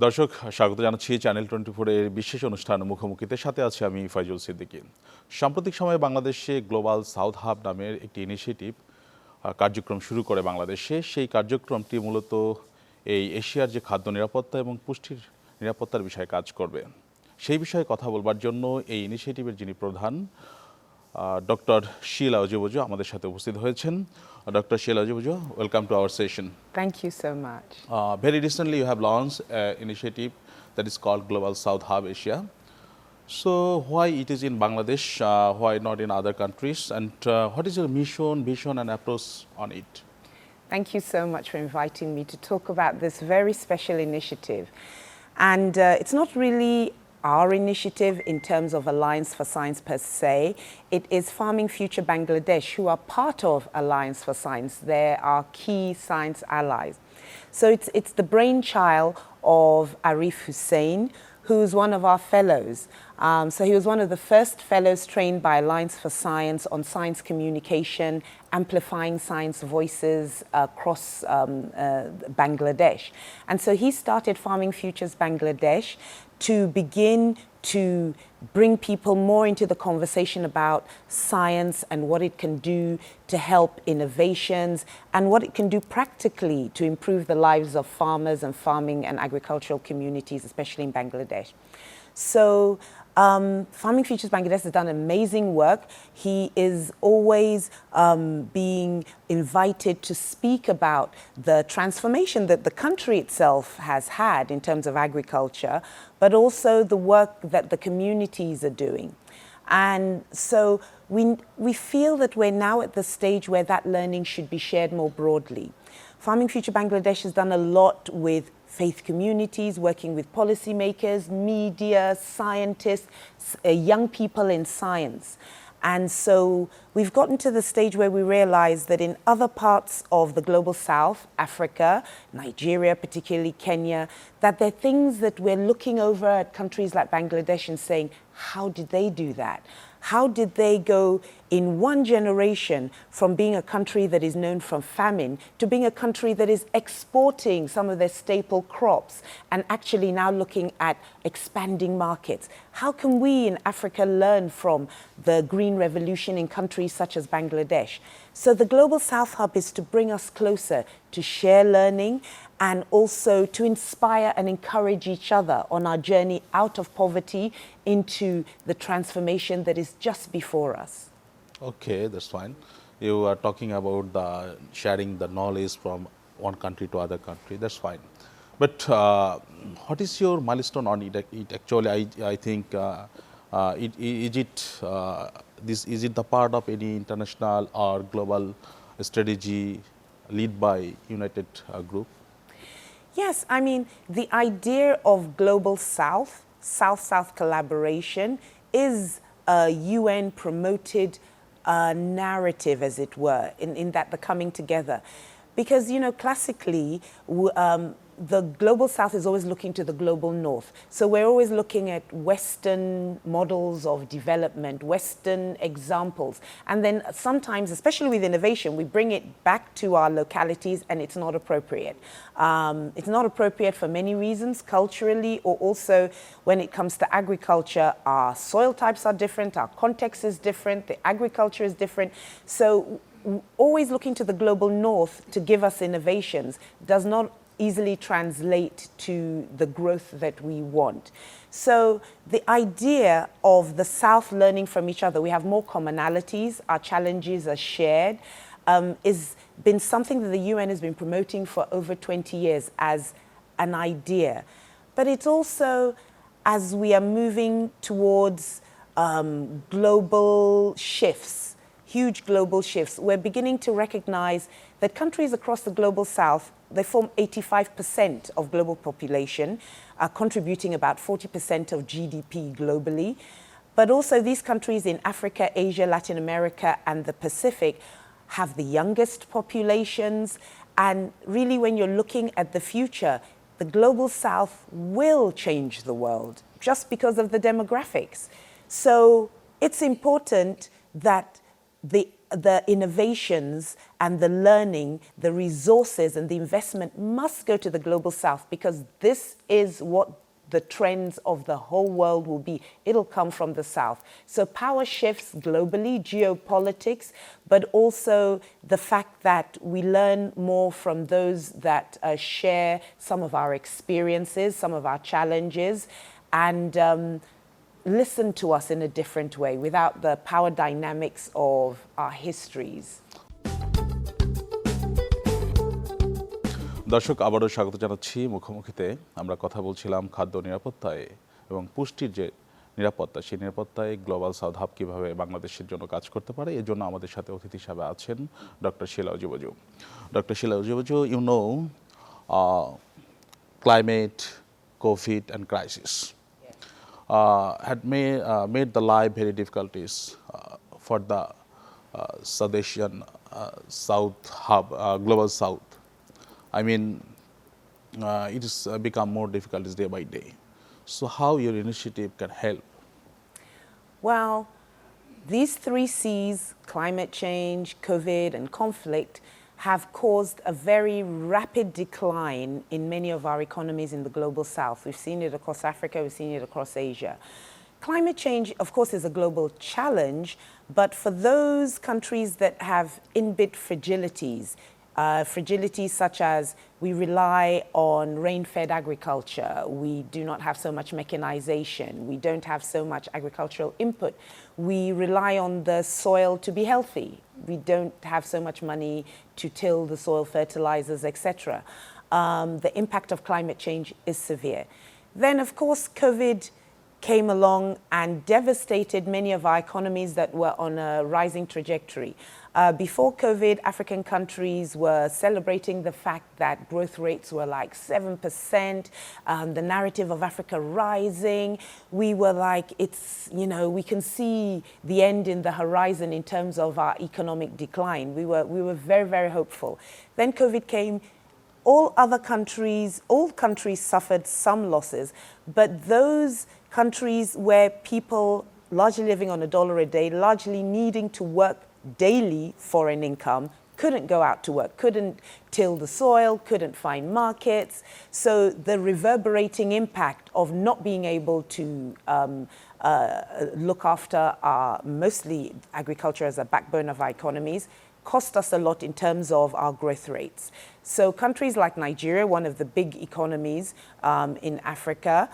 দর্শক স্বাগত জানাচ্ছি চ্যানেল 24 এর বিশেষ অনুষ্ঠান মুখোমুখিতে সাথে আছে আমি ফাইজুল সিদ্দিকী। সাম্প্রতিক সময়ে বাংলাদেশে গ্লোবাল সাউথ হাব নামের একটি ইনিশিয়েটিভ কার্যক্রম শুরু করে বাংলাদেশে। সেই কার্যক্রমটি মূলত এই এশিয়ার যে খাদ্য নিরাপত্তা এবং পুষ্টির নিরাপত্তার বিষয়ে কাজ করবে। সেই বিষয়ে কথা বলবার জন্য এই ইনিশিয়েটিভের যিনি প্রধান ডক্টর শিলা অজিবুজো আমাদের সাথে উপস্থিত হয়েছেন। Dr. Sheila Ojibujo, welcome to our session. Thank you so much. Very recently you have launched an initiative that is called Global South Hub Asia. So why it is in Bangladesh, why not in other countries, and what is your mission, vision and approach on it? Thank you so much for inviting me to talk about this very special initiative. And it's not really our initiative in terms of Alliance for Science per se. It is Farming Future Bangladesh, who are part of Alliance for Science. They're our key science allies. So it's the brainchild of Arif Hussain, who's one of our fellows. So he was one of the first fellows trained by Alliance for Science on science communication, amplifying science voices across Bangladesh. And so he started Farming Futures Bangladesh to begin to bring people more into the conversation about science and what it can do to help innovations and what it can do practically to improve the lives of farmers and farming and agricultural communities, especially in Bangladesh. So Farming Futures Bangladesh has done amazing work. He is always being invited to speak about the transformation that the country itself has had in terms of agriculture, but also the work that the communities are doing. And so we feel that we're now at the stage where that learning should be shared more broadly. Farming Future Bangladesh has done a lot with faith communities, working with policymakers, media, scientists, young people in science. And so we've gotten to the stage where we realize that in other parts of the global south, Africa, Nigeria, particularly Kenya, that there are things that we're looking over at countries like Bangladesh and saying, how did they do that? How did they go in one generation from being a country that is known from famine to being a country that is exporting some of their staple crops and actually now looking at expanding markets? How can we in Africa learn from the green revolution in countries such as Bangladesh? So the Global South Hub is to bring us closer, to share learning and also to inspire and encourage each other on our journey out of poverty into the transformation that is just before us. Okay, that's fine. You are talking about the sharing the knowledge from one country to other country. That's fine. But what is your milestone on it? Actually, I think is it the part of any international or global strategy led by United Group? Yes, I mean, the idea of Global South, South-South collaboration is a UN-promoted narrative, as it were, in that the coming together. Because, you know, classically, the Global South is always looking to the Global North. So we're always looking at Western models of development, Western examples. And then sometimes, especially with innovation, we bring it back to our localities and it's not appropriate. It's not appropriate for many reasons, culturally, or also when it comes to agriculture, our soil types are different, our context is different, the agriculture is different. So always looking to the Global North to give us innovations does not easily translate to the growth that we want. So the idea of the South learning from each other, we have more commonalities, our challenges are shared, is been something that the UN has been promoting for over 20 years as an idea. But it's also, as we are moving towards global shifts, huge global shifts, we're beginning to recognize that countries across the global south, they form 85% of global population, contributing about 40% of GDP globally. But also these countries in Africa, Asia, Latin America, and the Pacific have the youngest populations. And really, when you're looking at the future, the global south will change the world just because of the demographics. So it's important that the the innovations and the learning, the resources and the investment must go to the global south, because this is what the trends of the whole world will be. It'll come from the south. So power shifts globally, geopolitics, but also the fact that we learn more from those that share some of our experiences, some of our challenges, and listen to us in a different way without the power dynamics of our histories. দর্শক, আবারও স্বাগত জানাচ্ছি মুখোমুখিতে। আমরা কথা বলছিলাম খাদ্য নিরাপত্তায় এবং পুষ্টির যে নিরাপত্তা, সেই নিরাপত্তায় গ্লোবাল সাউথ হাব কীভাবে বাংলাদেশের জন্য কাজ করতে পারে, এর জন্য আমাদের সাথে অতিথি হিসাবে আছেন ডক্টর শিলা উজিবজু। ডক্টর শিলা উজিবজু, you know, climate, COVID and crisis had made the life very difficulties for the South Asian South Hub, Global South. I mean, it has become more difficult day by day. So how your initiative can help? Well, these three C's, climate change, COVID and conflict, have caused a very rapid decline in many of our economies in the global south. We've seen it across Africa, we've seen it across Asia. Climate change, of course, is a global challenge, but for those countries that have inbuilt fragilities, fragilities such as we rely on rain-fed agriculture, we do not have so much mechanization, we don't have so much agricultural input, we rely on the soil to be healthy, we don't have so much money to till the soil, fertilizers, etc. The impact of climate change is severe. Then, of course, COVID came along and devastated many of our economies that were on a rising trajectory. Before COVID, African countries were celebrating the fact that growth rates were like 7%, the narrative of Africa rising. We were like, it's, you know, we can see the end in the horizon in terms of our economic decline. We were very, very hopeful. Then COVID came. All countries suffered some losses, but those countries where people largely living on $1 a day, largely needing to work daily for an income, couldn't go out to work, couldn't till the soil, couldn't find markets. So the reverberating impact of not being able to look after our, mostly agriculture as a backbone of our economies, cost us a lot in terms of our growth rates. So countries like Nigeria, one of the big economies in Africa,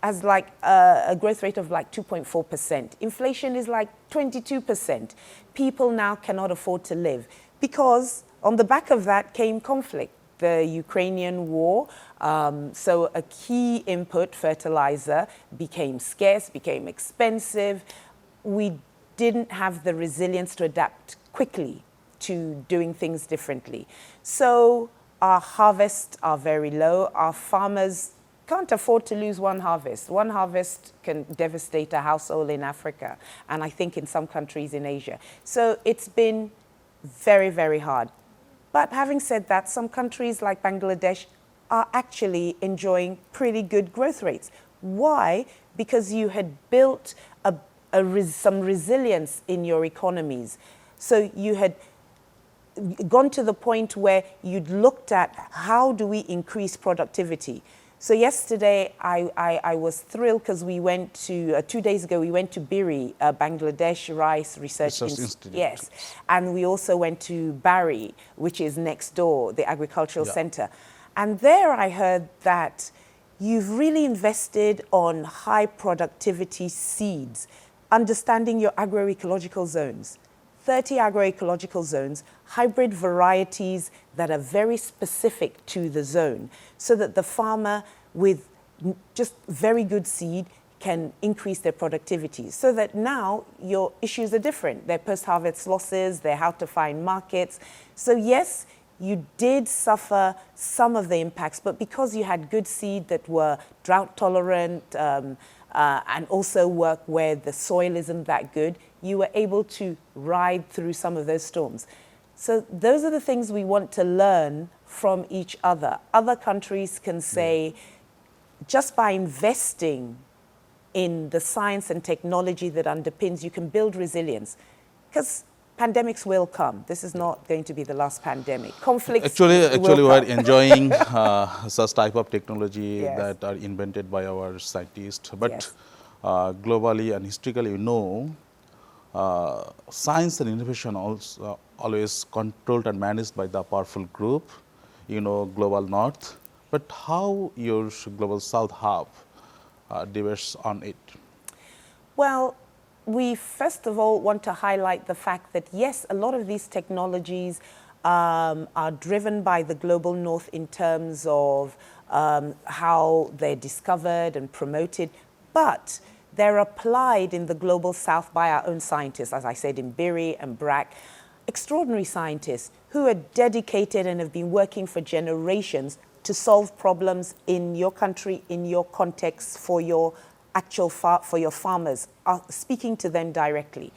has like a growth rate of like 2.4%. Inflation is like 22%. People now cannot afford to live because on the back of that came conflict, the Ukrainian war. So a key input, fertilizer, became scarce, became expensive. We didn't have the resilience to adapt quickly to doing things differently. So our harvests are very low. Our farmers can't afford to lose one harvest. One harvest can devastate a household in Africa, and I think in some countries in Asia. So it's been very, very hard. But having said that, some countries like Bangladesh are actually enjoying pretty good growth rates. Why? Because you had built some resilience in your economies. So you had gone to the point where you'd looked at how do we increase productivity. So yesterday I was thrilled because we went to, 2 days ago, we went to Biri, Bangladesh Rice Research Institute. Yes, and we also went to Bari, which is next door, the agricultural center. And there I heard that you've really invested on high productivity seeds, understanding your agroecological zones. 30 agroecological zones, hybrid varieties that are very specific to the zone, so that the farmer with just very good seed can increase their productivity. So that now your issues are different. They're post-harvest losses, they're how to find markets. So yes, you did suffer some of the impacts, but because you had good seed that were drought tolerant, and also work where the soil isn't that good, you were able to ride through some of those storms. So those are the things we want to learn from each other. Other countries can say, just by investing in the science and technology that underpins, you can build resilience. Because pandemics will come. This is not going to be the last pandemic. Conflicts Actually, will we are come. enjoying such type of technology Yes. that are invented by our scientists. But Yes. globally and historically, science and innovation also always controlled and managed by the powerful group, global north. But how your global south hub debates on it? Well, we first of all want to highlight the fact that yes, a lot of these technologies are driven by the global north in terms of how they're discovered and promoted, but they're applied in the global south by our own scientists, as I said, in Biri and Brack, extraordinary scientists who are dedicated and have been working for generations to solve problems in your country, in your context, for your for your farmers, speaking to them directly.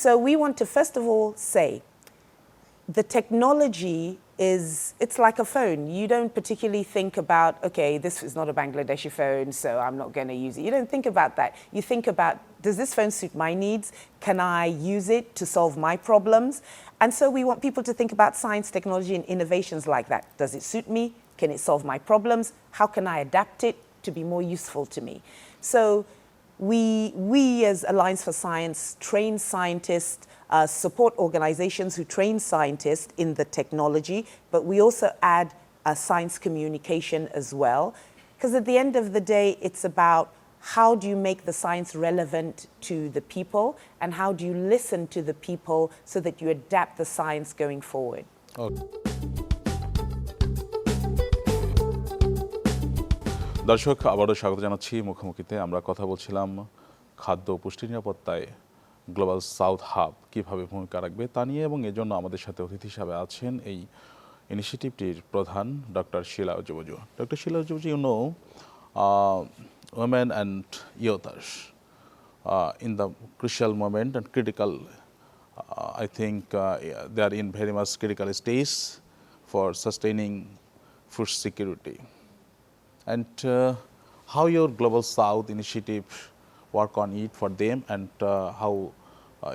So we want to first of all say, the technology it's like a phone. You don't particularly think about, okay, this is not a Bangladeshi phone, so I'm not going to use it. You don't think about that. You think about, does this phone suit my needs? Can I use it to solve my problems? And so we want people to think about science, technology, and innovations like that. Does it suit me? Can it solve my problems? How can I adapt it to be more useful to me? So we as Alliance for Science train scientists, support organizations who train scientists in the technology, but we also add science communication as well. Because at the end of the day, it's about how do you make the science relevant to the people and how do you listen to the people so that you adapt the science going forward. Okay. দর্শক আবারও স্বাগত জানাচ্ছি মুখোমুখিতে। আমরা কথা বলছিলাম খাদ্য ও পুষ্টি নিরাপত্তায় গ্লোবাল সাউথ হাব কীভাবে ভূমিকা রাখবে তা নিয়ে, এবং এজন্য আমাদের সাথে অতিথি হিসাবে আছেন এই ইনিশিয়েটিভটির প্রধান ডক্টর শিলা উজুবজু। ডক্টর শিলা উজুবজু, women and youth in the crucial moment and critical, I think they are in very much critical stage for sustaining food security. And how your Global South initiative work on it for them, and how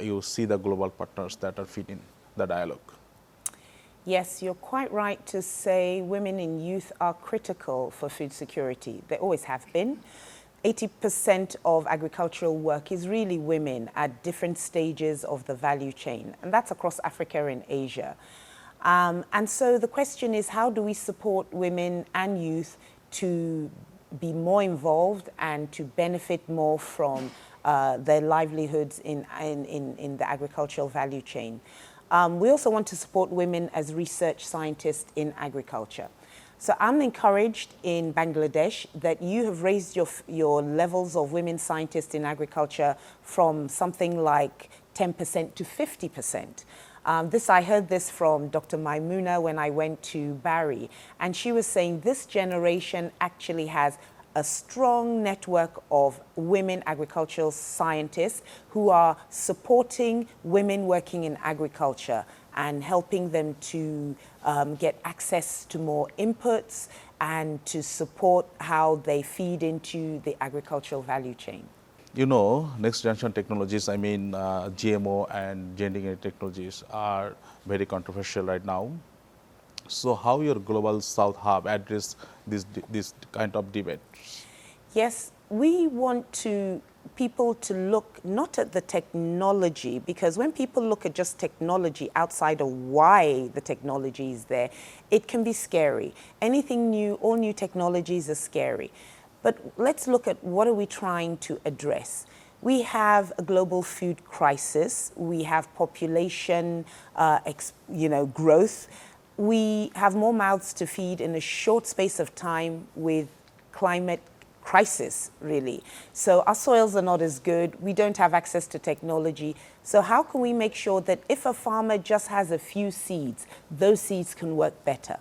you see the global partners that are fit in the dialogue? Yes, you're quite right to say women and youth are critical for food security. They always have been. 80% of agricultural work is really women at different stages of the value chain, and that's across Africa and Asia. And so the question is, how do we support women and youth to be more involved and to benefit more from their livelihoods in the agricultural value chain? We also want to support women as research scientists in agriculture. So I'm encouraged in Bangladesh that you have raised your levels of women scientists in agriculture from something like 10% to 50%. I heard this from Dr. Maimuna when I went to Bari, and she was saying this generation actually has a strong network of women agricultural scientists who are supporting women working in agriculture and helping them to get access to more inputs and to support how they feed into the agricultural value chain. Next generation technologies, I mean GMO and gene-edited technologies are very controversial right now. So how your Global South Hub address this kind of debate? Yes, we want people to look not at the technology, because when people look at just technology outside of why the technology is there, it can be scary. Anything new, all new technologies are scary. But let's look at what are we trying to address. We have a global food crisis. We have population growth. We have more mouths to feed in a short space of time with climate crisis, really. So our soils are not as good. We don't have access to technology. So how can we make sure that if a farmer just has a few seeds, those seeds can work better?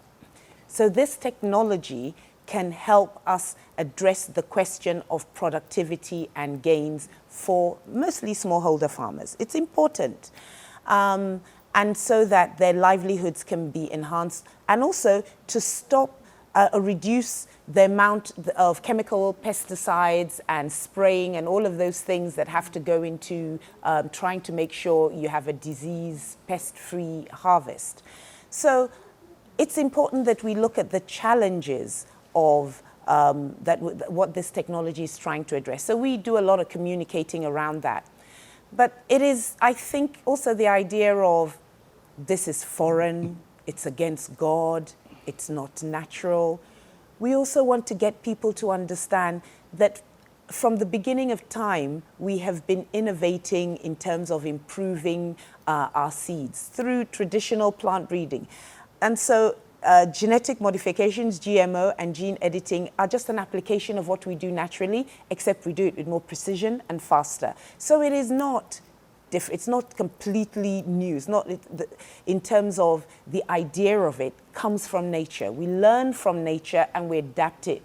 So this technology can help us address the question of productivity and gains for mostly smallholder farmers. It's important. And so that their livelihoods can be enhanced, and also to stop reduce the amount of chemical pesticides and spraying and all of those things that have to go into trying to make sure you have a disease pest-free harvest. So it's important that we look at the challenges of what this technology is trying to address. So we do a lot of communicating around that. But it is, I think, also the idea of this is foreign, it's against God, it's not natural. We also want to get people to understand that from the beginning of time, we have been innovating in terms of improving our seeds through traditional plant breeding. And so genetic modifications, GMO, and gene editing are just an application of what we do naturally, except we do it with more precision and faster. So it is not different. It's not completely new. It's not in terms of the idea of it comes from nature. We learn from nature and we adapt it.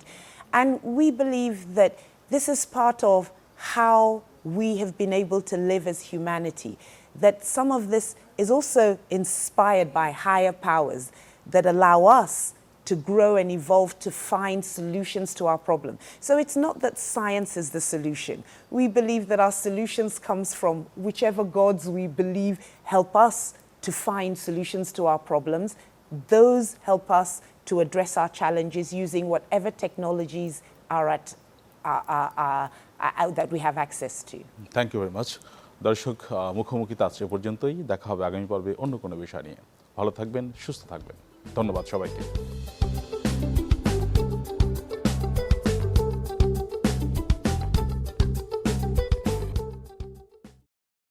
And we believe that this is part of how we have been able to live as humanity, that some of this is also inspired by higher powers that allow us to grow and evolve to find solutions to our problem. So it's not that science is the solution. We believe that our solutions comes from whichever gods we believe help us to find solutions to our problems. Those help us to address our challenges using whatever technologies are out that we have access to. Thank you very much দর্শক, মুখোমুখিতে আজকে পর্যন্তই। দেখা হবে আগামী পর্বে অন্য কোনো বিষয় নিয়ে। ভালো থাকবেন, সুস্থ থাকবেন। ধন্যবাদ সবাইকে।